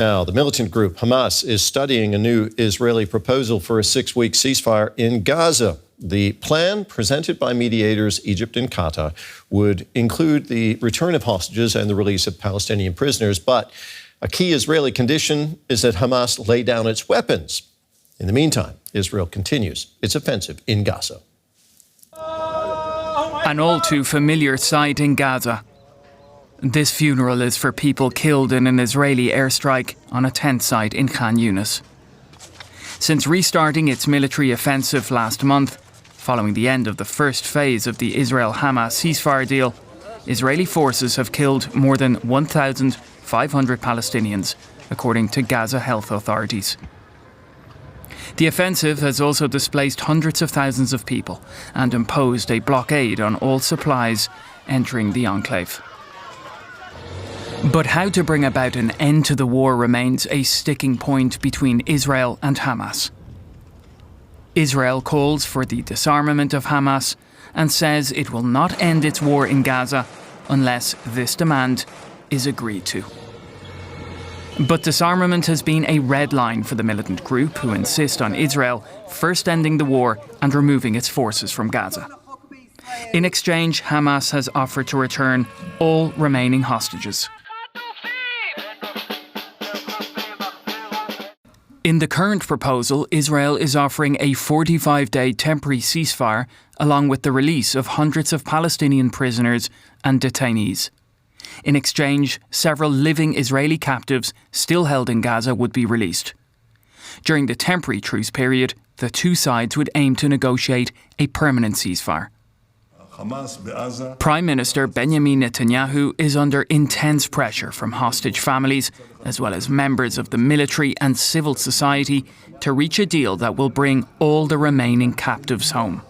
Now, the militant group Hamas is studying a new Israeli proposal for a 6-week ceasefire in Gaza. The plan, presented by mediators Egypt and Qatar, would include the return of hostages and the release of Palestinian prisoners. But a key Israeli condition is that Hamas lay down its weapons. In the meantime, Israel continues its offensive in Gaza. An all too familiar sight in Gaza. This funeral is for people killed in an Israeli airstrike on a tent site in Khan Yunis. Since restarting its military offensive last month, following the end of the first phase of the Israel-Hamas ceasefire deal, Israeli forces have killed more than 1,500 Palestinians, according to Gaza health authorities. The offensive has also displaced hundreds of thousands of people and imposed a blockade on all supplies entering the enclave. But how to bring about an end to the war remains a sticking point between Israel and Hamas. Israel calls for the disarmament of Hamas and says it will not end its war in Gaza unless this demand is agreed to. But disarmament has been a red line for the militant group, who insist on Israel first ending the war and removing its forces from Gaza. In exchange, Hamas has offered to return all remaining hostages. In the current proposal, Israel is offering a 45-day temporary ceasefire along with the release of hundreds of Palestinian prisoners and detainees. In exchange, several living Israeli captives still held in Gaza would be released. During the temporary truce period, the two sides would aim to negotiate a permanent ceasefire. Prime Minister Benjamin Netanyahu is under intense pressure from hostage families, as well as members of the military and civil society, to reach a deal that will bring all the remaining captives home.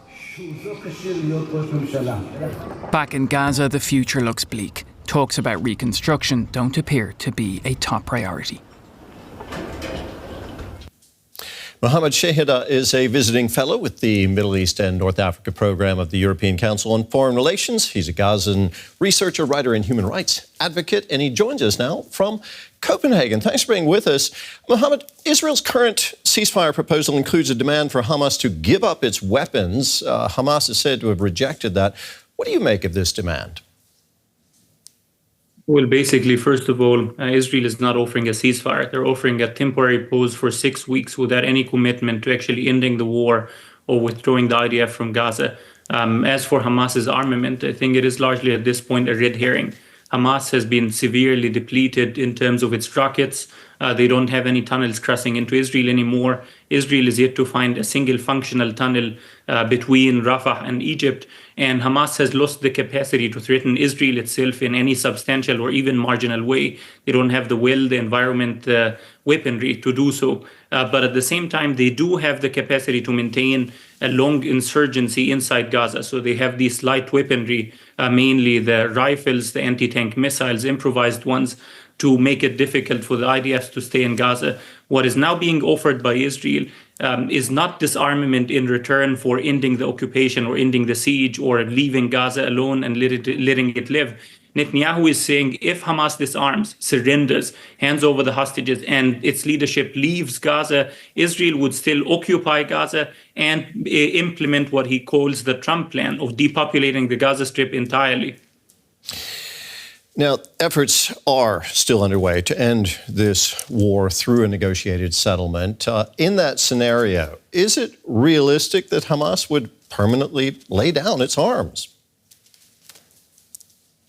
Back in Gaza, the future looks bleak. Talks about reconstruction don't appear to be a top priority. Mohammed Shehada is a visiting fellow with the Middle East and North Africa program of the European Council on Foreign Relations. He's a Gazan researcher, writer, and human rights advocate, and he joins us now from Copenhagen. Thanks for being with us. Mohammed, Israel's current ceasefire proposal includes a demand for Hamas to give up its weapons. Hamas is said to have rejected that. What do you make of this demand? Well, basically, first of all, Israel is not offering a ceasefire. They're offering a temporary pause for 6 weeks without any commitment to actually ending the war or withdrawing the IDF from Gaza. As for Hamas's armament, I think it is largely at this point a red herring. Hamas has been severely depleted in terms of its rockets. They don't have any tunnels crossing into Israel anymore. Israel is yet to find a single functional tunnel between Rafah and Egypt. And Hamas has lost the capacity to threaten Israel itself in any substantial or even marginal way. They don't have the will, the environment, the weaponry to do so. But at the same time, they do have the capacity to maintain a long insurgency inside Gaza. So they have these light weaponry, mainly the rifles, the anti-tank missiles, improvised ones, to make it difficult for the IDF to stay in Gaza. What is now being offered by Israel is not disarmament in return for ending the occupation or ending the siege or leaving Gaza alone and letting it live. Netanyahu is saying if Hamas disarms, surrenders, hands over the hostages, and its leadership leaves Gaza, Israel would still occupy Gaza and implement what he calls the Trump plan of depopulating the Gaza Strip entirely. Now, efforts are still underway to end this war through a negotiated settlement. In that scenario, is it realistic that Hamas would permanently lay down its arms?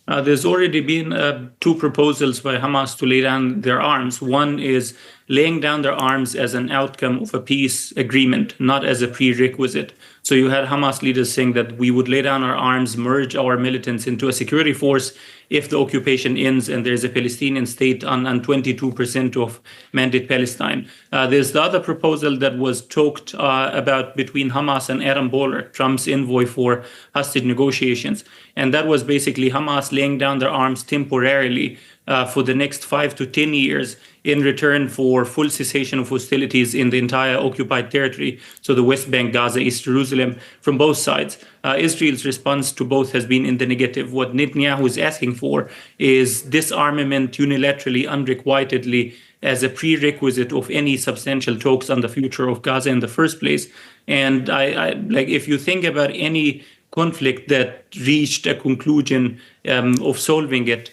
There's already been 2 proposals by Hamas to lay down their arms. One is laying down their arms as an outcome of a peace agreement, not as a prerequisite. So you had Hamas leaders saying that we would lay down our arms, merge our militants into a security force if the occupation ends and there's a Palestinian state on 22% of mandate Palestine. There's the other proposal that was talked about between Hamas and Aaron Boller, Trump's envoy for hostage negotiations. And that was basically Hamas laying down their arms temporarily for the next 5 to 10 years in return for full cessation of hostilities in the entire occupied territory, so the West Bank, Gaza, East Jerusalem, from both sides. Israel's response to both has been in the negative. What Netanyahu is asking for is disarmament unilaterally, unrequitedly, as a prerequisite of any substantial talks on the future of Gaza in the first place. And if you think about any conflict that reached a conclusion of solving it,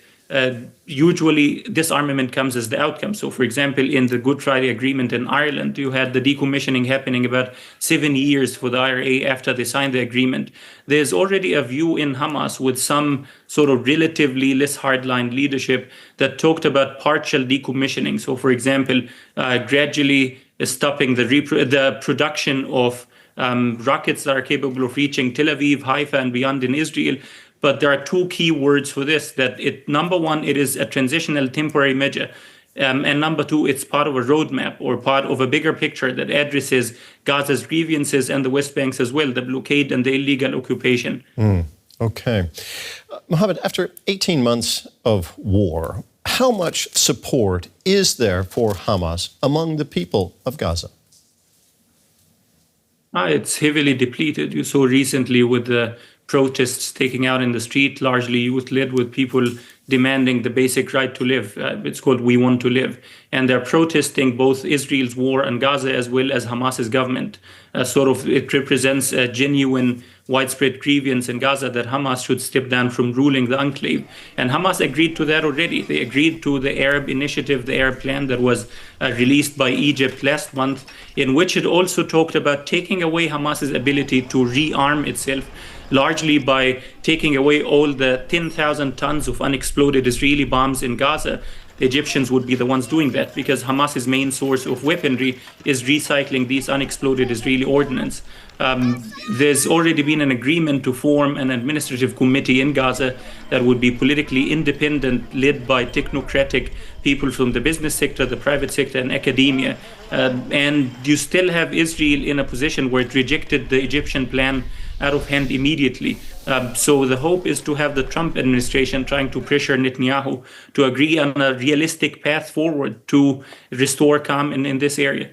usually disarmament comes as the outcome. So, for example, in the Good Friday Agreement in Ireland, you had the decommissioning happening about 7 years for the IRA after they signed the agreement. There's already a view in Hamas with some sort of relatively less hardline leadership that talked about partial decommissioning. So, for example, gradually stopping the production of rockets that are capable of reaching Tel Aviv, Haifa, and beyond in Israel. But there are two key words for this, number one, it is a transitional temporary measure. And number two, it's part of a roadmap or part of a bigger picture that addresses Gaza's grievances and the West Bank as well, the blockade and the illegal occupation. Okay. Mohammed, after 18 months of war, how much support is there for Hamas among the people of Gaza? It's heavily depleted. You saw recently with the protests taking out in the street, largely youth-led, with people demanding the basic right to live. It's called We Want to Live. And they're protesting both Israel's war on Gaza as well as Hamas's government. It represents a genuine widespread grievance in Gaza that Hamas should step down from ruling the enclave. And Hamas agreed to that already. They agreed to the Arab initiative, the Arab plan that was released by Egypt last month, in which it also talked about taking away Hamas's ability to rearm itself, largely by taking away all the 10,000 tons of unexploded Israeli bombs in Gaza. The Egyptians would be the ones doing that because Hamas's main source of weaponry is recycling these unexploded Israeli ordnance. There's already been an agreement to form an administrative committee in Gaza that would be politically independent, led by technocratic people from the business sector, the private sector, and academia. And you still have Israel in a position where it rejected the Egyptian plan out of hand immediately. So the hope is to have the Trump administration trying to pressure Netanyahu to agree on a realistic path forward to restore calm in this area.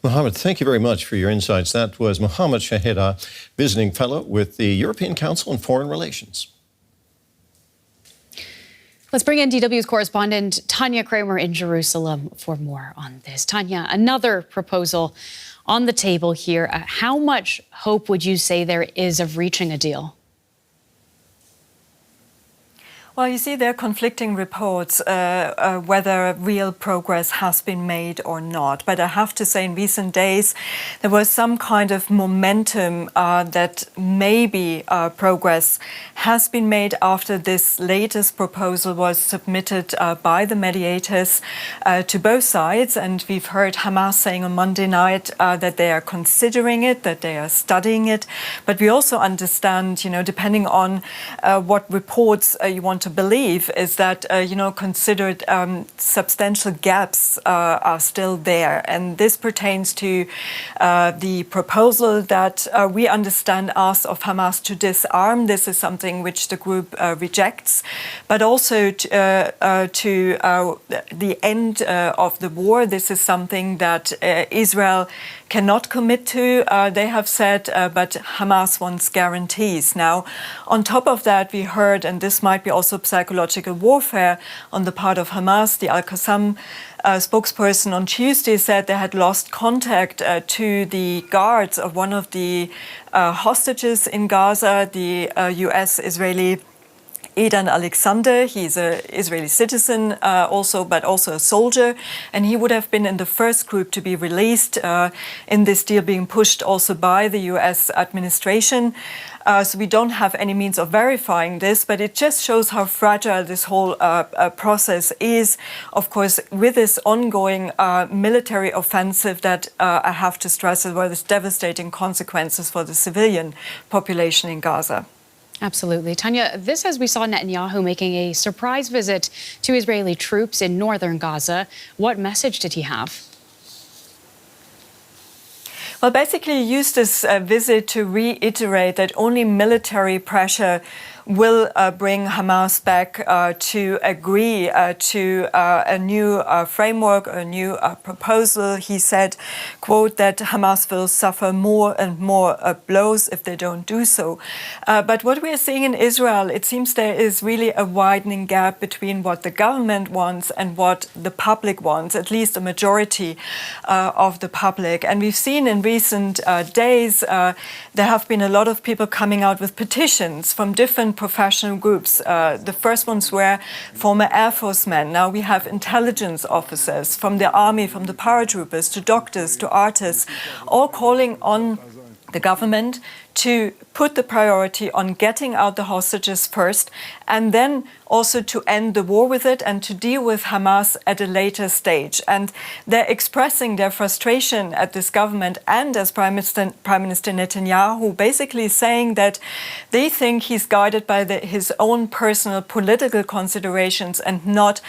Mohammed, thank you very much for your insights. That was Mohammed Shehada, visiting fellow with the European Council on Foreign Relations. Let's bring in DW's correspondent Tania Krämer in Jerusalem for more on this. Tania, another proposal on the table here. How much hope would you say there is of reaching a deal? Well, you see, there are conflicting reports whether real progress has been made or not. But I have to say, in recent days, there was some kind of momentum that maybe progress has been made after this latest proposal was submitted by the mediators to both sides. And we've heard Hamas saying on Monday night that they are considering it, that they are studying it. But we also understand, depending on what reports you want to believe, is that, considered substantial gaps are still there. And this pertains to the proposal that we understand asks of Hamas to disarm. This is something which the group rejects, but also to the end of the war. This is something that Israel cannot commit to, they have said, but Hamas wants guarantees. Now, on top of that, we heard, and this might be also psychological warfare on the part of Hamas, the Al-Qassam spokesperson on Tuesday said they had lost contact to the guards of one of the hostages in Gaza, the US-Israeli Edan Alexander. He's an Israeli citizen but also a soldier, and he would have been in the first group to be released in this deal being pushed also by the US administration. So we don't have any means of verifying this, but it just shows how fragile this whole process is. Of course, with this ongoing military offensive that I have to stress as well as devastating consequences for the civilian population in Gaza. Absolutely. Tania, this as we saw Netanyahu making a surprise visit to Israeli troops in northern Gaza. What message did he have? Well, basically, he used this visit to reiterate that only military pressure will bring Hamas back to agree to a new framework, a new proposal. He said, quote, that Hamas will suffer more and more blows if they don't do so. But what we are seeing in Israel, it seems there is really a widening gap between what the government wants and what the public wants, at least a majority of the public. And we've seen in recent days, there have been a lot of people coming out with petitions from different professional groups. The first ones were former Air Force men. Now we have intelligence officers from the army, from the paratroopers, to doctors, to artists, all calling on the government to put the priority on getting out the hostages first, and then also to end the war with it and to deal with Hamas at a later stage. And they're expressing their frustration at this government and as Prime Minister Netanyahu, basically saying that they think he's guided by his own personal political considerations and not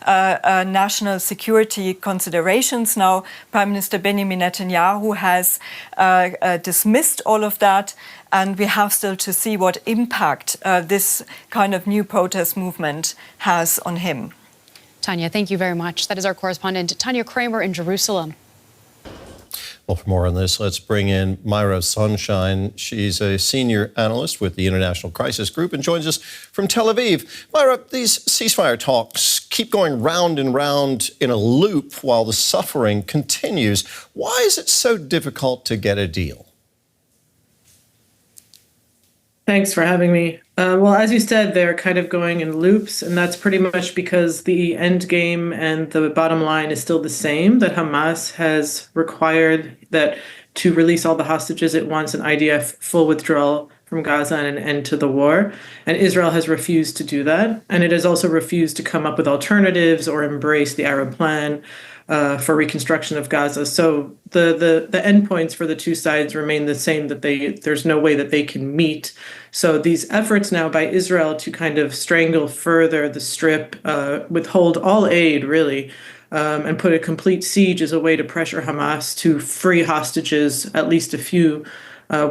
national security considerations. Now, Prime Minister Benjamin Netanyahu has dismissed all of that, and we have still to see what impact this kind of new protest movement has on him. Tania, thank you very much. That is our correspondent, Tania Krämer in Jerusalem. Well, for more on this, let's bring in Mairav Zonszein. She's a senior analyst with the International Crisis Group and joins us from Tel Aviv. Mairav, these ceasefire talks keep going round and round in a loop while the suffering continues. Why is it so difficult to get a deal? Thanks for having me. Well, as you said, they're kind of going in loops, and that's pretty much because the end game and the bottom line is still the same, that Hamas has required that to release all the hostages it wants an IDF full withdrawal from Gaza and an end to the war. And Israel has refused to do that. And it has also refused to come up with alternatives or embrace the Arab plan for reconstruction of Gaza. So the endpoints for the two sides remain the same, that there's no way that they can meet. So these efforts now by Israel to kind of strangle further the strip, withhold all aid, really, and put a complete siege as a way to pressure Hamas to free hostages, at least a few,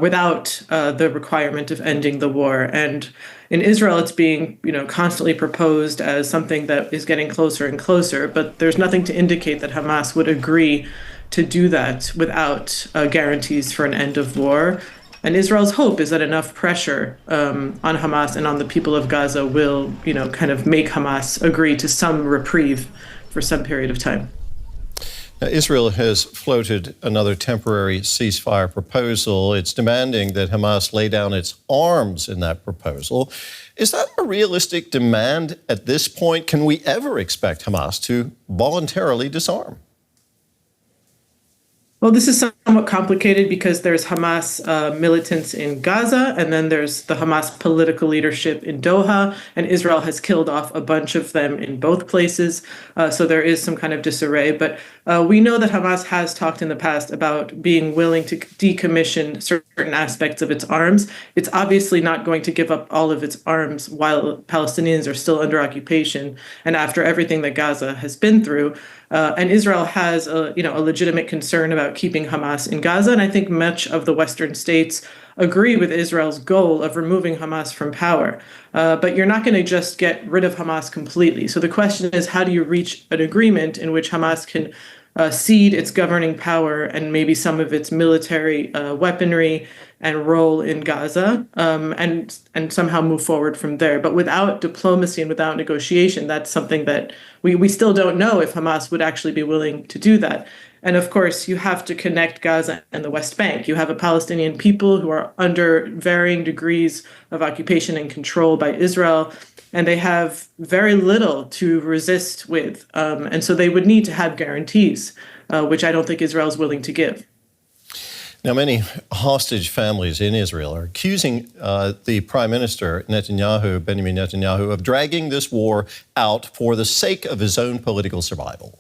without the requirement of ending the war. And in Israel, it's being, constantly proposed as something that is getting closer and closer, but there's nothing to indicate that Hamas would agree to do that without guarantees for an end of war. And Israel's hope is that enough pressure on Hamas and on the people of Gaza will, kind of make Hamas agree to some reprieve for some period of time. Now, Israel has floated another temporary ceasefire proposal. It's demanding that Hamas lay down its arms in that proposal. Is that a realistic demand at this point? Can we ever expect Hamas to voluntarily disarm? Well, this is somewhat complicated because there's Hamas militants in Gaza, and then there's the Hamas political leadership in Doha, and Israel has killed off a bunch of them in both places. So there is some kind of disarray. But we know that Hamas has talked in the past about being willing to decommission certain aspects of its arms. It's obviously not going to give up all of its arms while Palestinians are still under occupation and after everything that Gaza has been through. And Israel has a legitimate concern about keeping Hamas in Gaza. And I think much of the Western states agree with Israel's goal of removing Hamas from power. But you're not going to just get rid of Hamas completely. So the question is, how do you reach an agreement in which Hamas can cede its governing power and maybe some of its military weaponry and role in Gaza, and somehow move forward from there. But without diplomacy and without negotiation, that's something that we still don't know if Hamas would actually be willing to do that. And of course, you have to connect Gaza and the West Bank. You have a Palestinian people who are under varying degrees of occupation and control by Israel, and they have very little to resist with. And so they would need to have guarantees, which I don't think Israel is willing to give. Now, many hostage families in Israel are accusing the Prime Minister, Benjamin Netanyahu, of dragging this war out for the sake of his own political survival.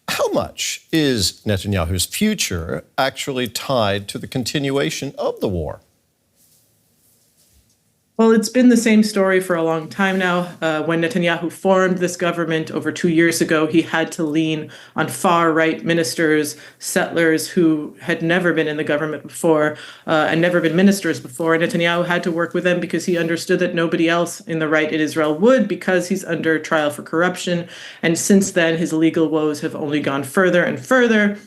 How much is Netanyahu's future actually tied to the continuation of the war? Well, it's been the same story for a long time now. When Netanyahu formed this government over 2 years ago, he had to lean on far-right ministers, settlers who had never been in the government before and never been ministers before. And Netanyahu had to work with them because he understood that nobody else in the right in Israel would, because he's under trial for corruption. And since then, his legal woes have only gone further and further.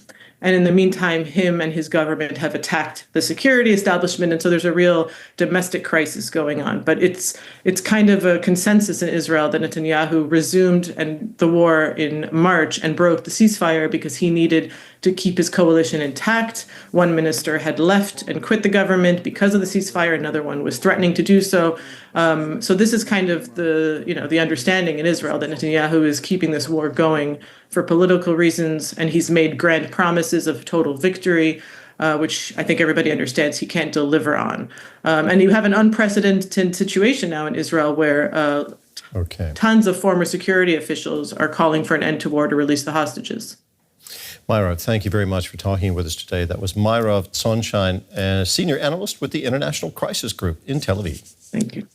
And in the meantime, him and his government have attacked the security establishment. And so there's a real domestic crisis going on. But it's kind of a consensus in Israel that Netanyahu resumed the war in March and broke the ceasefire because he needed to keep his coalition intact. One minister had left and quit the government because of the ceasefire. Another one was threatening to do so. So this is kind of the understanding in Israel that Netanyahu is keeping this war going for political reasons, and he's made grand promises of total victory, which I think everybody understands he can't deliver on. And you have an unprecedented situation now in Israel where tons of former security officials are calling for an end to war to release the hostages. Mairav, thank you very much for talking with us today. That was Mairav Zonszein, a senior analyst with the International Crisis Group in Tel Aviv. Thank you.